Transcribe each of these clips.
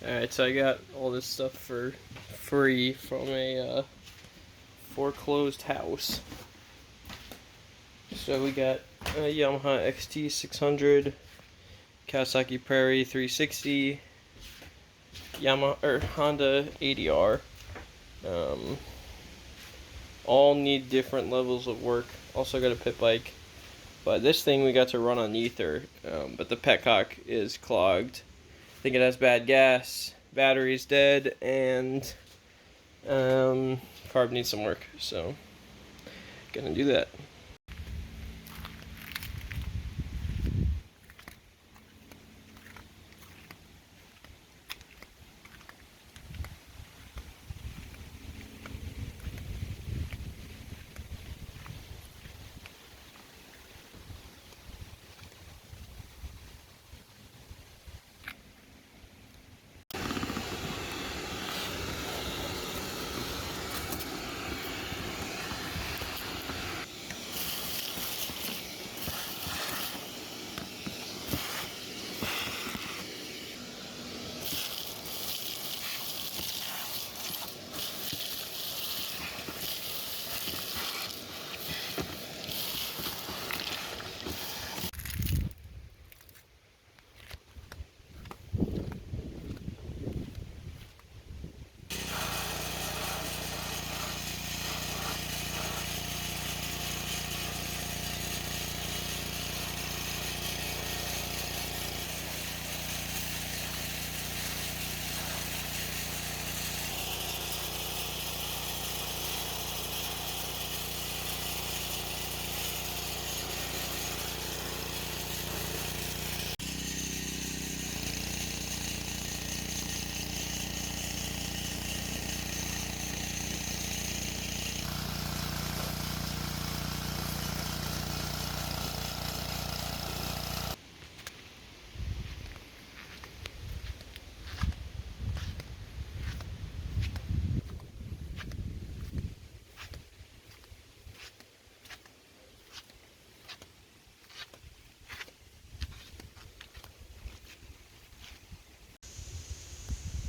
Alright, so I got all this stuff for free from a foreclosed house. So we got a Yamaha XT600, Kawasaki Prairie 360, Honda 80R. All need different levels of work. Also got a pit bike. But this thing we got to run on ether, but the petcock is clogged. I think it has bad gas, battery's dead, and carb needs some work. So, gonna do that.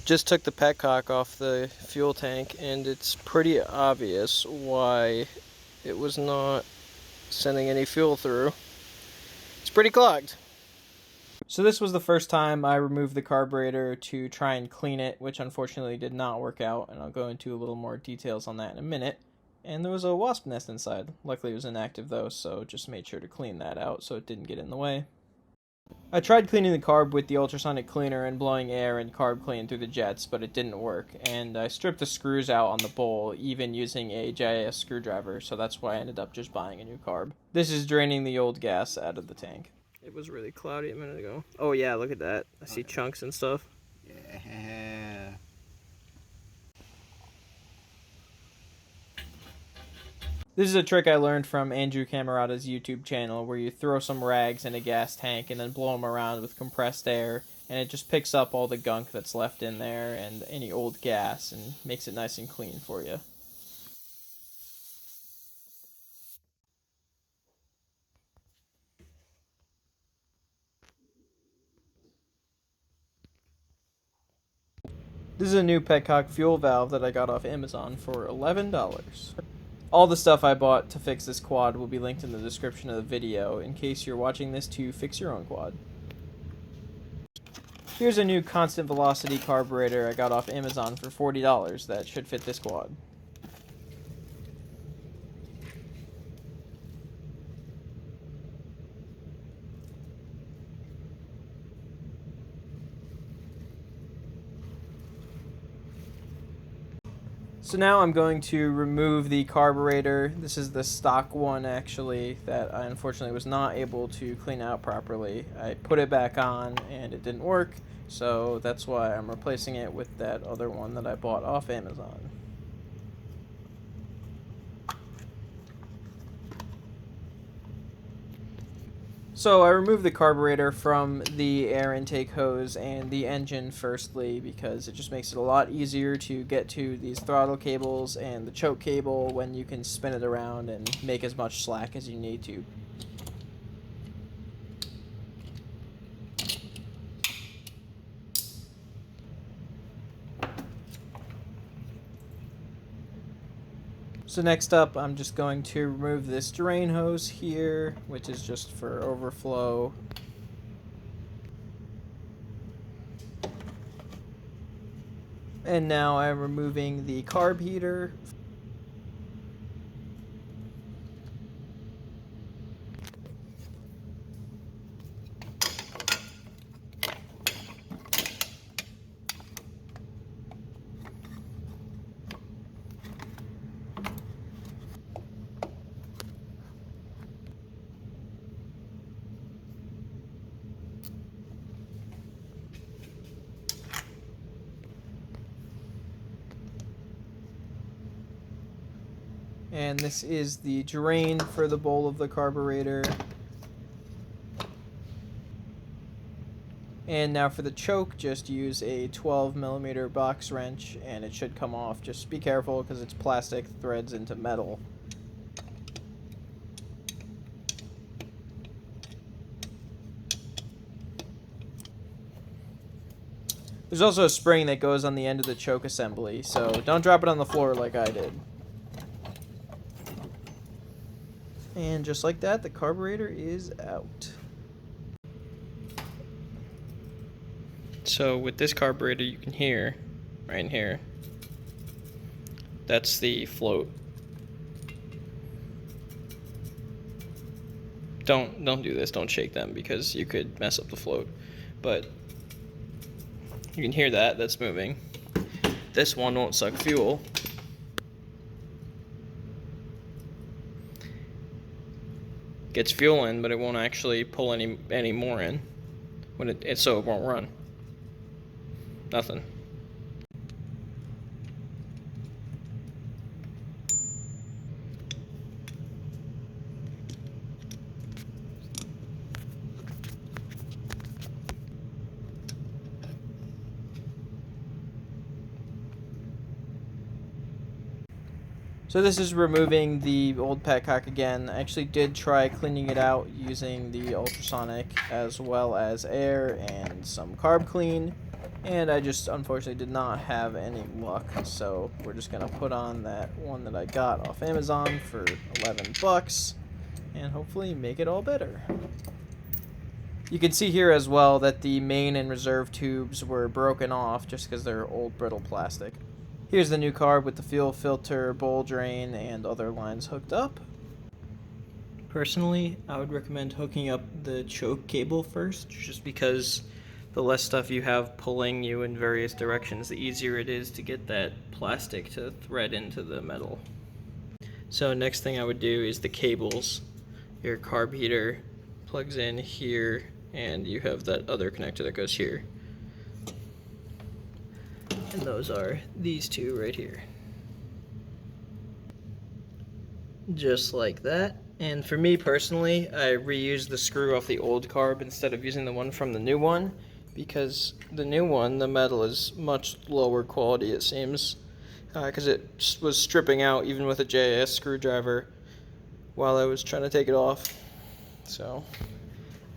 Just took the petcock off the fuel tank, and it's pretty obvious why it was not sending any fuel through. It's pretty clogged. So this was the first time I removed the carburetor to try and clean it, which unfortunately did not work out, and I'll go into a little more details on that in a minute. And there was a wasp nest inside. Luckily it was inactive though, so just made sure to clean that out so it didn't get in the way. I tried cleaning the carb with the ultrasonic cleaner and blowing air and carb clean through the jets, but it didn't work, and I stripped the screws out on the bowl, even using a GIS screwdriver, so that's why I ended up just buying a new carb. This is draining the old gas out of the tank. It was really cloudy a minute ago. Oh yeah, look at that. I see chunks and stuff. Yeah. This is a trick I learned from Andrew Camerata's YouTube channel, where you throw some rags in a gas tank and then blow them around with compressed air, and it just picks up all the gunk that's left in there and any old gas and makes it nice and clean for you. This is a new petcock fuel valve that I got off Amazon for $11. All the stuff I bought to fix this quad will be linked in the description of the video in case you're watching this to fix your own quad. Here's a new constant velocity carburetor I got off Amazon for $40 that should fit this quad. So now I'm going to remove the carburetor. This is the stock one actually that I unfortunately was not able to clean out properly. I put it back on and it didn't work, so that's why I'm replacing it with that other one that I bought off Amazon. So I removed the carburetor from the air intake hose and the engine firstly because it just makes it a lot easier to get to these throttle cables and the choke cable when you can spin it around and make as much slack as you need to. So next up, I'm just going to remove this drain hose here, which is just for overflow. And now I'm removing the carb heater. And this is the drain for the bowl of the carburetor. And now for the choke, just use a 12mm box wrench and it should come off. Just be careful because it's plastic, threads into metal. There's also a spring that goes on the end of the choke assembly, so don't drop it on the floor like I did. And just like that, the carburetor is out. So with this carburetor, you can hear right in here, that's the float. Don't do this, don't shake them because you could mess up the float. But you can hear that, that's moving. This one won't suck fuel. Gets fuel in, but it won't actually pull any more in. When so it won't run. Nothing. So this is removing the old petcock again. I actually did try cleaning it out using the ultrasonic as well as air and some carb clean, and I just unfortunately did not have any luck. So we're just gonna put on that one that I got off Amazon for 11 bucks and hopefully make it all better. You can see here as well that the main and reserve tubes were broken off just because they're old brittle plastic. Here's the new carb with the fuel filter, bowl drain, and other lines hooked up. Personally, I would recommend hooking up the choke cable first, just because the less stuff you have pulling you in various directions, the easier it is to get that plastic to thread into the metal. So next thing I would do is the cables. Your carb heater plugs in here, and you have that other connector that goes here. And those are these two right here. Just like that. And for me personally, I reused the screw off the old carb instead of using the one from the new one, because the new one, the metal is much lower quality, it seems, because it was stripping out even with a JIS screwdriver while I was trying to take it off. So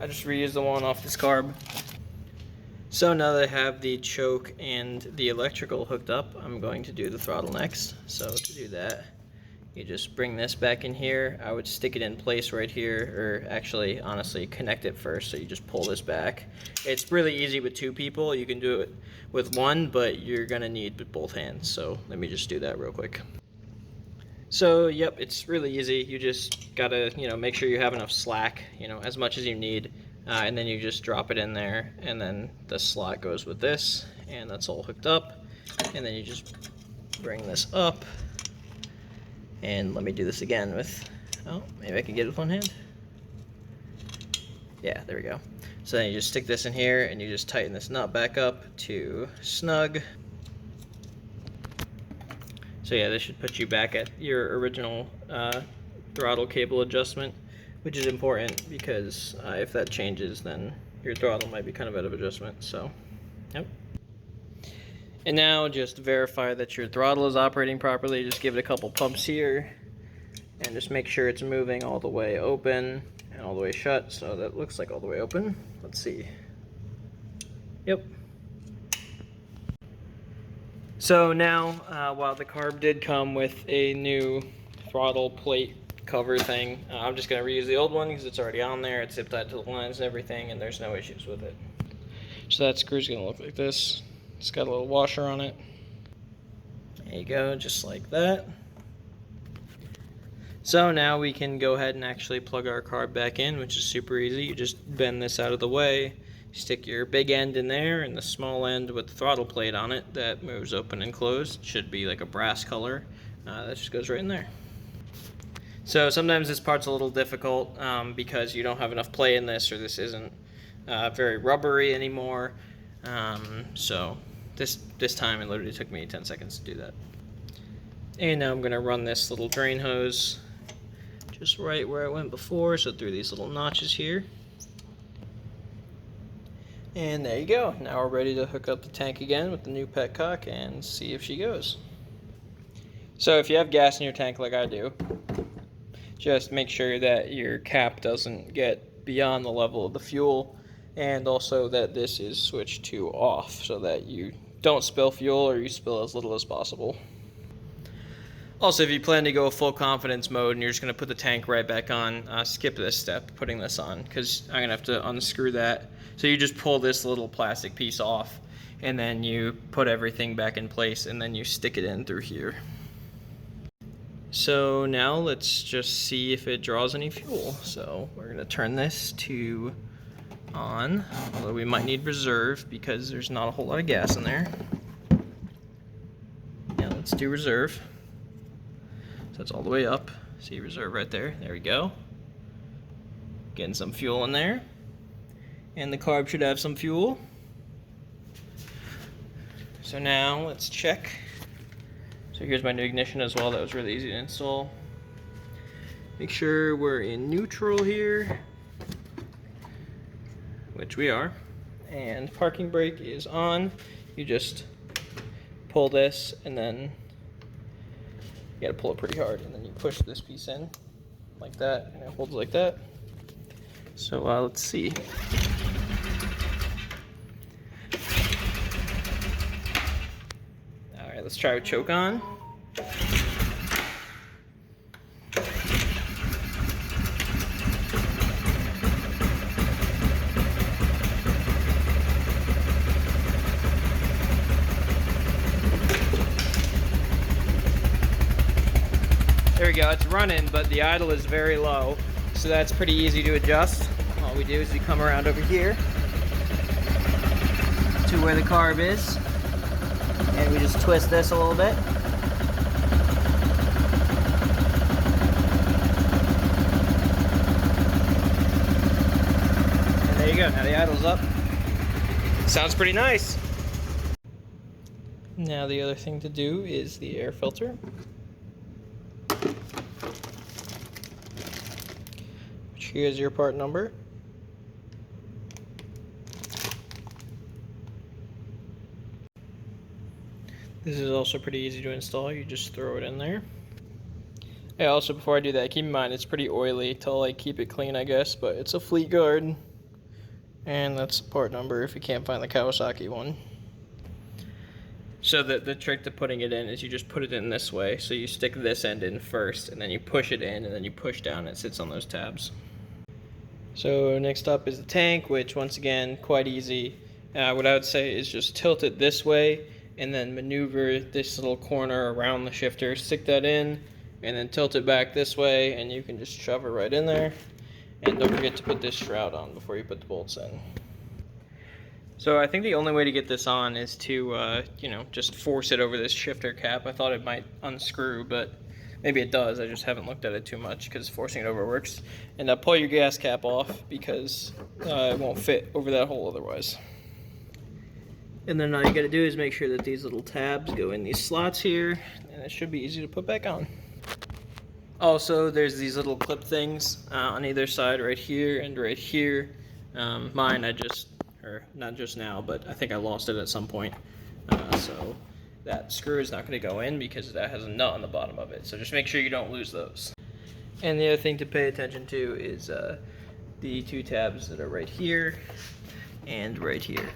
I just reused the one off this carb. So now that I have the choke and the electrical hooked up, I'm going to do the throttle next. So to do that, you just bring this back in here. I would stick it in place right here, or actually, honestly, connect it first. So you just pull this back. It's really easy with two people. You can do it with one, but you're gonna need both hands. So let me just do that real quick. So yep, it's really easy. You just gotta, make sure you have enough slack, as much as you need. And then you just drop it in there, and then the slot goes with this, and that's all hooked up. And then you just bring this up, and let me do this again with, oh, maybe I can get it with one hand. Yeah, there we go. So then you just stick this in here, and you just tighten this nut back up to snug. So yeah, this should put you back at your original throttle cable adjustment, which is important because if that changes, then your throttle might be kind of out of adjustment. So, yep. And now just verify that your throttle is operating properly. Just give it a couple pumps here and just make sure it's moving all the way open and all the way shut. So that looks like all the way open. Let's see. Yep. So now, while the carb did come with a new throttle plate cover thing. I'm just going to reuse the old one because it's already on there. It's zip tied to the lines and everything, and there's no issues with it. So that screw's going to look like this. It's got a little washer on it. There you go, just like that. So now we can go ahead and actually plug our carb back in, which is super easy. You just bend this out of the way, stick your big end in there, and the small end with the throttle plate on it that moves open and closed. Should be like a brass color. That just goes right in there. So sometimes this part's a little difficult because you don't have enough play in this, or this isn't very rubbery anymore. So this time it literally took me 10 seconds to do that. And now I'm going to run this little drain hose just right where it went before, so through these little notches here. And there you go. Now we're ready to hook up the tank again with the new petcock and see if she goes. So if you have gas in your tank like I do, just make sure that your cap doesn't get beyond the level of the fuel, and also that this is switched to off so that you don't spill fuel, or you spill as little as possible. Also, if you plan to go full confidence mode and you're just going to put the tank right back on, skip this step, putting this on, because I'm going to have to unscrew that. So you just pull this little plastic piece off, and then you put everything back in place, and then you stick it in through here. So now let's just see if it draws any fuel. So we're going to turn this to on, although we might need reserve because there's not a whole lot of gas in there. Yeah, let's do reserve. So it's all the way up. See reserve right there. There we go. Getting some fuel in there. And the carb should have some fuel. So now let's check. So here's my new ignition as well. That was really easy to install. Make sure we're in neutral here, which we are. And parking brake is on. You just pull this, and then you gotta pull it pretty hard, and then you push this piece in like that, and it holds like that. So let's see. All right, let's try with choke on. There we go, it's running, but the idle is very low, so that's pretty easy to adjust. All we do is we come around over here to where the carb is, and we just twist this a little bit. And there you go, now the idle's up. Sounds pretty nice. Now the other thing to do is the air filter. Here's your part number. This is also pretty easy to install. You just throw it in there. Yeah, also before I do that, keep in mind it's pretty oily to like keep it clean, I guess, but it's a Fleet Guard. And that's the part number if you can't find the Kawasaki one. So the trick to putting it in is you just put it in this way. So you stick this end in first, and then you push it in, and then you push down, and it sits on those tabs. So next up is the tank, which once again, quite easy. What I would say is just tilt it this way, and then maneuver this little corner around the shifter, stick that in, and then tilt it back this way, and you can just shove it right in there. And don't forget to put this shroud on before you put the bolts in. So I think the only way to get this on is to, just force it over this shifter cap. I thought it might unscrew, but maybe it does. I just haven't looked at it too much because forcing it over works. And pull your gas cap off because it won't fit over that hole otherwise. And then all you gotta do is make sure that these little tabs go in these slots here, and it should be easy to put back on. Also, there's these little clip things on either side, right here and right here. Mine, or not just now, but I think I lost it at some point. So that screw is not going to go in because that has a nut on the bottom of it. So just make sure you don't lose those. And the other thing to pay attention to is the two tabs that are right here and right here.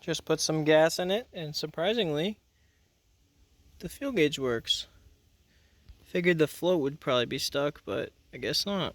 Just put some gas in it, and surprisingly, the fuel gauge works. Figured the float would probably be stuck, but I guess not.